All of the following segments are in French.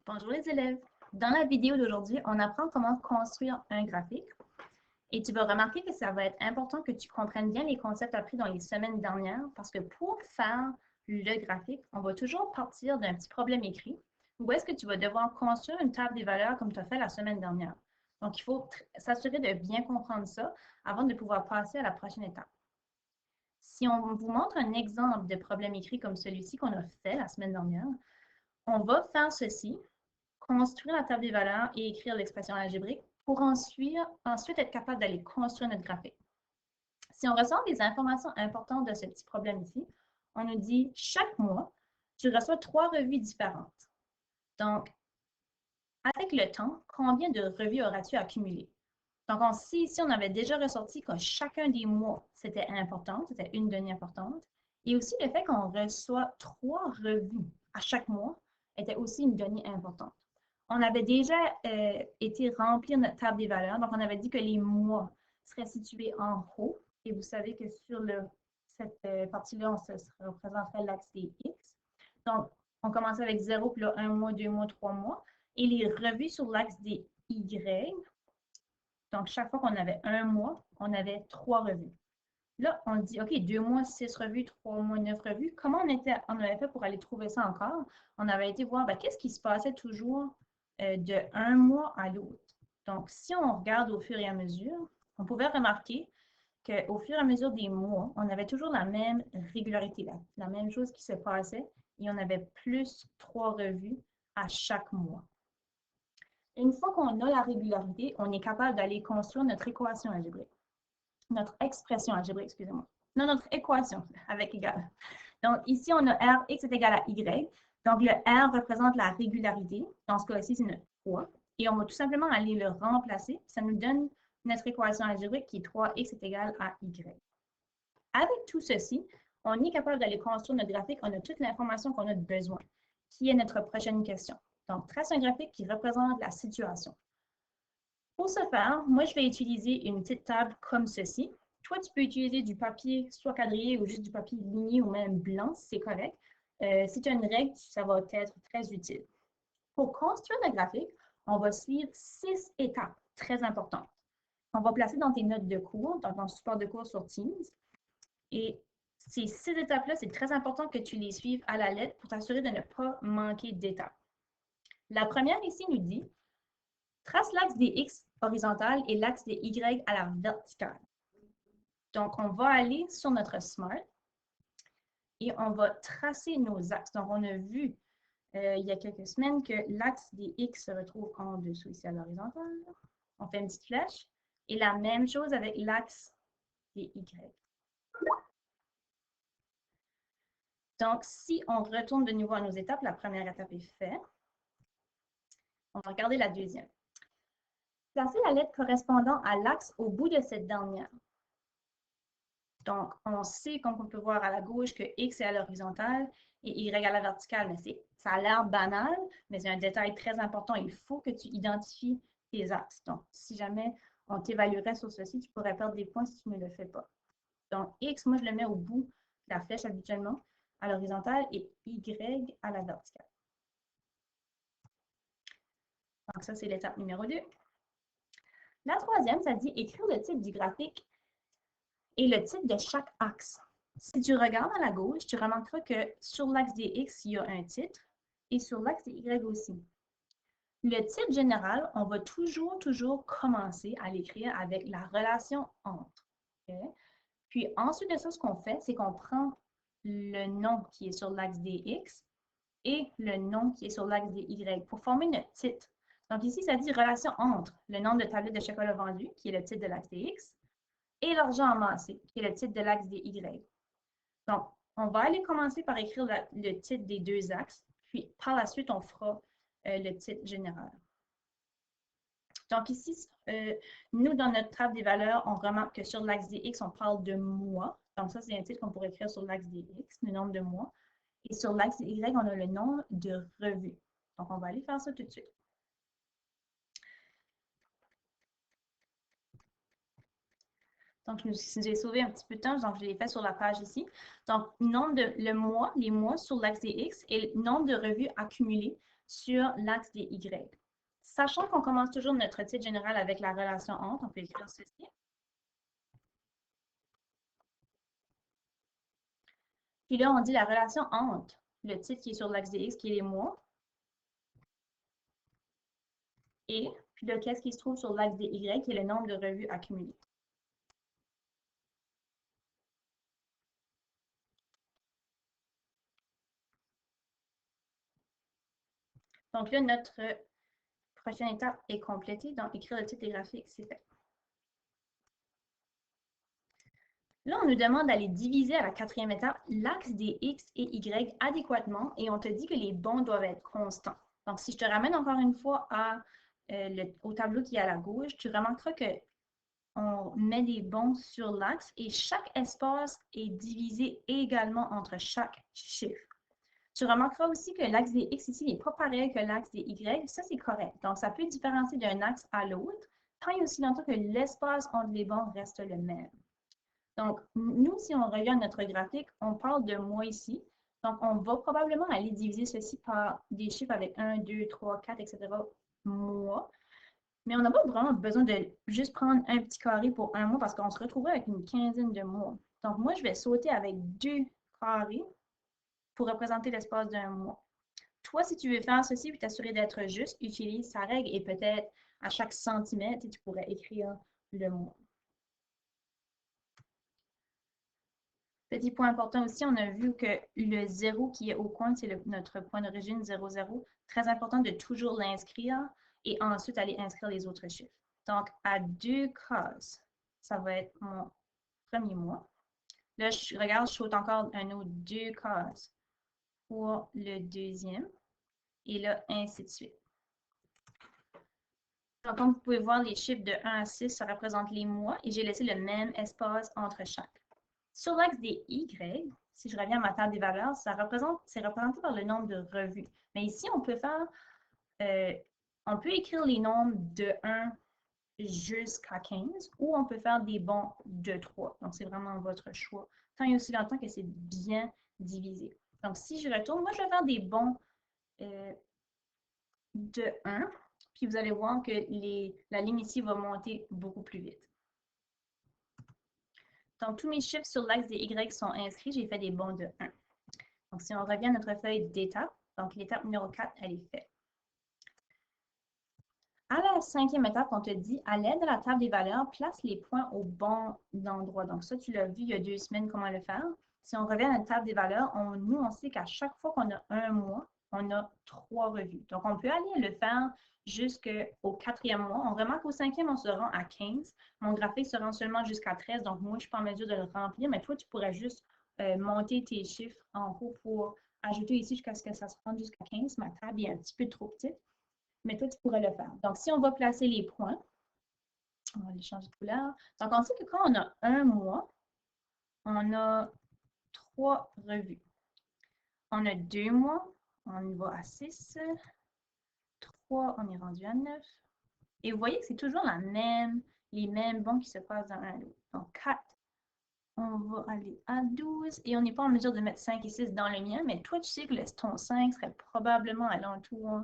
Bonjour les élèves! Dans la vidéo d'aujourd'hui, on apprend comment construire un graphique et tu vas remarquer que ça va être important que tu comprennes bien les concepts appris dans les semaines dernières parce que pour faire le graphique, on va toujours partir d'un petit problème écrit où est-ce que tu vas devoir construire une table des valeurs comme tu as fait la semaine dernière. Donc, il faut s'assurer de bien comprendre ça avant de pouvoir passer à la prochaine étape. Si on vous montre un exemple de problème écrit comme celui-ci qu'on a fait la semaine dernière, on va faire ceci, construire la table des valeurs et écrire l'expression algébrique pour ensuite être capable d'aller construire notre graphique. Si on ressent des informations importantes de ce petit problème ici, on nous dit chaque mois, tu reçois 3 revues différentes. Donc, avec le temps, combien de revues auras-tu accumulées? Donc, ici, on avait déjà ressorti que chacun des mois, c'était important, c'était une donnée importante. Et aussi, le fait qu'on reçoit 3 revues à chaque mois était aussi une donnée importante. On avait déjà été remplir notre table des valeurs. Donc, on avait dit que les mois seraient situés en haut. Et vous savez que sur cette partie-là, on représenterait l'axe des X. Donc, on commençait avec 0, puis là, 1 mois, 2 mois, 3 mois. Et les revues sur l'axe des Y, donc chaque fois qu'on avait 1 mois, on avait 3 revues. Là, on dit, OK, 2 mois, 6 revues, 3 mois, 9 revues. Comment on avait fait pour aller trouver ça encore? On avait été voir, qu'est-ce qui se passait toujours de un mois à l'autre. Donc, si on regarde au fur et à mesure, on pouvait remarquer qu'au fur et à mesure des mois, on avait toujours la même régularité, la même chose qui se passait, et on avait plus 3 revues à chaque mois. Une fois qu'on a la régularité, on est capable d'aller construire notre équation algébrique. Notre expression algébrique, excusez-moi. Non, notre équation avec égal. Donc, ici, on a Rx est égal à Y. Donc, le R représente la régularité. Dans ce cas-ci, c'est notre poids. Et on va tout simplement aller le remplacer. Ça nous donne notre équation algébrique qui est 3x est égal à Y. Avec tout ceci, on est capable d'aller construire notre graphique. On a toute l'information qu'on a besoin, qui est notre prochaine question. Donc, trace un graphique qui représente la situation. Pour ce faire, moi, je vais utiliser une petite table comme ceci. Toi, tu peux utiliser du papier soit quadrillé ou juste du papier ligné ou même blanc, si c'est correct. Si tu as une règle, ça va être très utile. Pour construire le graphique, on va suivre 6 étapes très importantes. On va placer dans tes notes de cours, dans ton support de cours sur Teams. Et ces 6 étapes-là, c'est très important que tu les suives à la lettre pour t'assurer de ne pas manquer d'étapes. La première ici nous dit trace l'axe des X horizontal et l'axe des Y à la verticale. Donc, on va aller sur notre Smart et on va tracer nos axes. Donc, on a vu il y a quelques semaines que l'axe des X se retrouve en dessous ici à l'horizontale. On fait une petite flèche. Et la même chose avec l'axe des Y. Donc, si on retourne de nouveau à nos étapes, la première étape est faite. On va regarder la deuxième. Placez la lettre correspondant à l'axe au bout de cette dernière. Donc, on sait, comme on peut voir à la gauche, que X est à l'horizontale et Y à la verticale. Mais ça a l'air banal, mais c'est un détail très important. Il faut que tu identifies tes axes. Donc, si jamais on t'évaluerait sur ceci, tu pourrais perdre des points si tu ne le fais pas. Donc, X, moi, je le mets au bout de la flèche habituellement, à l'horizontale, et Y à la verticale. Donc, ça, c'est l'étape numéro 2. La troisième, ça dit écrire le titre du graphique et le titre de chaque axe. Si tu regardes à la gauche, tu remarqueras que sur l'axe des X, il y a un titre et sur l'axe des Y aussi. Le titre général, on va toujours commencer à l'écrire avec la relation entre. Okay? Puis ensuite de ça, ce qu'on fait, c'est qu'on prend le nom qui est sur l'axe des X et le nom qui est sur l'axe des Y pour former notre titre. Donc ici, ça dit relation entre le nombre de tablettes de chocolat vendues, qui est le titre de l'axe des X, et l'argent amassé, qui est le titre de l'axe des Y. Donc, on va aller commencer par écrire le titre des deux axes, puis par la suite, on fera le titre général. Donc ici, nous, dans notre table des valeurs, on remarque que sur l'axe des X, on parle de mois. Donc ça, c'est un titre qu'on pourrait écrire sur l'axe des X, le nombre de mois. Et sur l'axe des Y, on a le nombre de revues. Donc, on va aller faire ça tout de suite. Donc, j'ai sauvé un petit peu de temps, donc je l'ai fait sur la page ici. Donc, le mois, les mois sur l'axe des X et le nombre de revues accumulées sur l'axe des Y. Sachant qu'on commence toujours notre titre général avec la relation entre, on peut écrire ceci. Puis là, on dit la relation entre le titre qui est sur l'axe des X, qui est les mois, et puis là, qu'est-ce qui se trouve sur l'axe des Y, qui est le nombre de revues accumulées. Donc là, notre prochaine étape est complétée. Donc, écrire le titre des graphiques, c'est fait. Là, on nous demande d'aller diviser à la quatrième étape l'axe des X et Y adéquatement et on te dit que les bonds doivent être constants. Donc, si je te ramène encore une fois au tableau qui est à la gauche, tu remarqueras qu'on met des bonds sur l'axe et chaque espace est divisé également entre chaque chiffre. Tu remarqueras aussi que l'axe des X ici n'est pas pareil que l'axe des Y. Ça, c'est correct. Donc, ça peut différencier d'un axe à l'autre, tant et aussi longtemps que l'espace entre les bonds reste le même. Donc, nous, si on regarde notre graphique, on parle de mois ici. Donc, on va probablement aller diviser ceci par des chiffres avec 1, 2, 3, 4, etc. mois. Mais on n'a pas vraiment besoin de juste prendre un petit carré pour un mois parce qu'on se retrouverait avec une quinzaine de mois. Donc, moi, je vais sauter avec 2 carrés pour représenter l'espace d'un mois. Toi, si tu veux faire ceci et t'assurer d'être juste, utilise sa règle et peut-être à chaque centimètre, tu pourrais écrire le mois. Petit point important aussi, on a vu que le 0 qui est au coin, c'est notre point d'origine 0, 0. Très important de toujours l'inscrire et ensuite aller inscrire les autres chiffres. Donc, à 2 cases, ça va être mon premier mois. Là, regarde, je saute encore un autre 2 cases pour le deuxième. Et là, ainsi de suite. Donc, comme vous pouvez voir, les chiffres de 1 à 6, ça représente les mois et j'ai laissé le même espace entre chaque. Sur l'axe des Y, si je reviens à ma table des valeurs, c'est représenté par le nombre de revues. Mais ici, on peut écrire les nombres de 1 jusqu'à 15 ou on peut faire des bonds de 3. Donc, c'est vraiment votre choix. Tant et aussi longtemps que c'est bien divisé. Donc, si je retourne, moi, je vais faire des bonds de 1. Puis vous allez voir que la ligne ici va monter beaucoup plus vite. Donc, tous mes chiffres sur l'axe des Y sont inscrits. J'ai fait des bonds de 1. Donc, si on revient à notre feuille d'étape, donc l'étape numéro 4, elle est faite. À la cinquième étape, on te dit, à l'aide de la table des valeurs, place les points au bon endroit. Donc, ça, tu l'as vu il y a 2 semaines comment le faire. Si on revient à la table des valeurs, nous, on sait qu'à chaque fois qu'on a un mois, on a 3 revues. Donc, on peut aller le faire jusqu'au 4e mois. On remarque qu'au 5e, on se rend à 15. Mon graphique se rend seulement jusqu'à 13. Donc, moi, je ne suis pas en mesure de le remplir. Mais toi, tu pourrais juste monter tes chiffres en haut pour ajouter ici jusqu'à ce que ça se rende jusqu'à 15. Ma table est un petit peu trop petite. Mais toi, tu pourrais le faire. Donc, si on va placer les points, on va les changer de couleur. Donc, on sait que quand on a un mois, on a 3 revues. On a 2 mois, on y va à 6. 3, on est rendu à 9. Et vous voyez que c'est toujours les mêmes bons qui se passent d'un à l'autre. Donc, 4, on va aller à 12. Et on n'est pas en mesure de mettre 5 et 6 dans le mien, mais toi, tu sais que ton 5 serait probablement à l'entour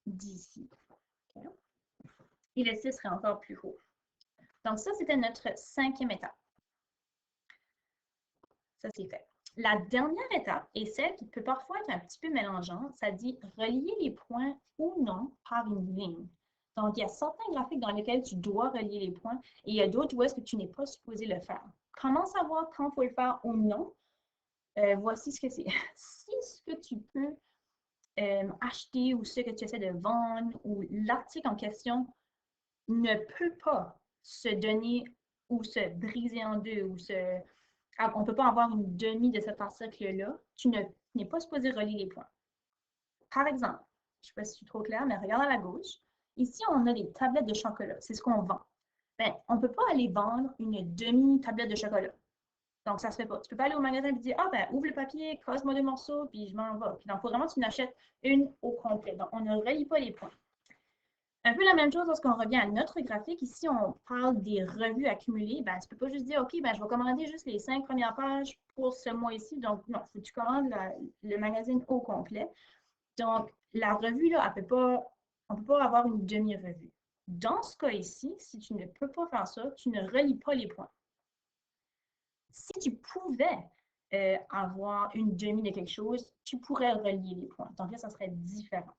d'ici. Okay. Et le 6 serait encore plus haut. Donc, ça, c'était notre 5e étape. Ça, c'est fait. La dernière étape est celle qui peut parfois être un petit peu mélangeante. Ça dit relier les points ou non par une ligne. Donc, il y a certains graphiques dans lesquels tu dois relier les points et il y a d'autres où est-ce que tu n'es pas supposé le faire. Comment savoir quand il faut le faire ou non? Voici ce que c'est. Si ce que tu peux acheter ou ce que tu essaies de vendre ou l'article en question ne peut pas se donner ou se briser en deux ou on ne peut pas avoir une demi de cet article-là, tu n'es pas supposé relier les points. Par exemple, je ne sais pas si c'est trop clair, mais regarde à la gauche. Ici, on a des tablettes de chocolat. C'est ce qu'on vend. Ben, on ne peut pas aller vendre une demi-tablette de chocolat. Donc, ça ne se fait pas. Tu ne peux pas aller au magasin et dire, ah ben, ouvre le papier, casse-moi 2 morceaux, puis je m'en vais. Puis donc, il faut vraiment que tu en achètes une au complet. Donc, on ne relie pas les points. Un peu la même chose lorsqu'on revient à notre graphique. Ici, on parle des revues accumulées. Ben, tu ne peux pas juste dire, OK, ben, je vais commander juste les 5 premières pages pour ce mois-ci. Donc, non, il faut que tu commandes le magazine au complet. Donc, la revue, là, on ne peut pas avoir une demi-revue. Dans ce cas ici, si tu ne peux pas faire ça, tu ne relis pas les points. Si tu pouvais avoir une demi de quelque chose, tu pourrais relier les points. Donc là, ça serait différent.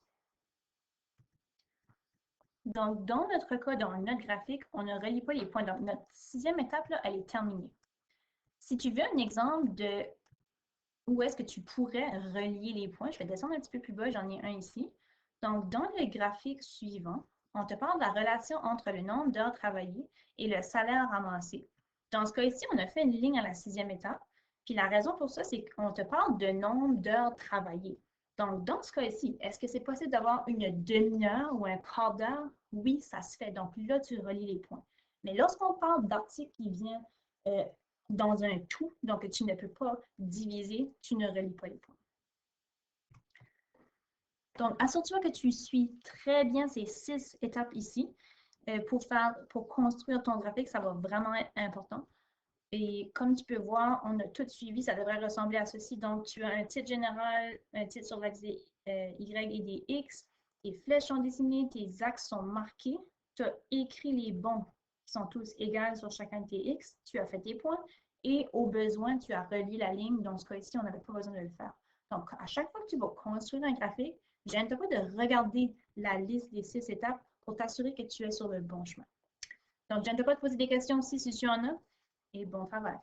Donc, dans notre cas, dans notre graphique, on ne relie pas les points. Donc, notre sixième étape, là, elle est terminée. Si tu veux un exemple de où est-ce que tu pourrais relier les points, je vais descendre un petit peu plus bas, j'en ai un ici. Donc, dans le graphique suivant, on te parle de la relation entre le nombre d'heures travaillées et le salaire ramassé. Dans ce cas ici, on a fait une ligne à la sixième étape. Puis la raison pour ça, c'est qu'on te parle de nombre d'heures travaillées. Donc, dans ce cas ici, est-ce que c'est possible d'avoir une demi-heure ou un quart d'heure? Oui, ça se fait. Donc là, tu relis les points. Mais lorsqu'on parle d'article qui vient dans un tout, donc tu ne peux pas diviser, tu ne relis pas les points. Donc, assure-toi que tu suis très bien ces 6 étapes ici. Pour construire ton graphique, ça va vraiment être important. Et comme tu peux voir, on a tout suivi, ça devrait ressembler à ceci. Donc, tu as un titre général, un titre sur l'axe des Y et des X, tes flèches sont dessinées, tes axes sont marqués, tu as écrit les bons qui sont tous égaux sur chacun de tes X, tu as fait tes points, et au besoin, tu as relié la ligne. Dans ce cas-ci, on n'avait pas besoin de le faire. Donc, à chaque fois que tu vas construire un graphique, gêne-toi pas de regarder la liste des 6 étapes pour t'assurer que tu es sur le bon chemin. Donc, gêne-toi pas de poser des questions aussi si tu en as, et bon travail.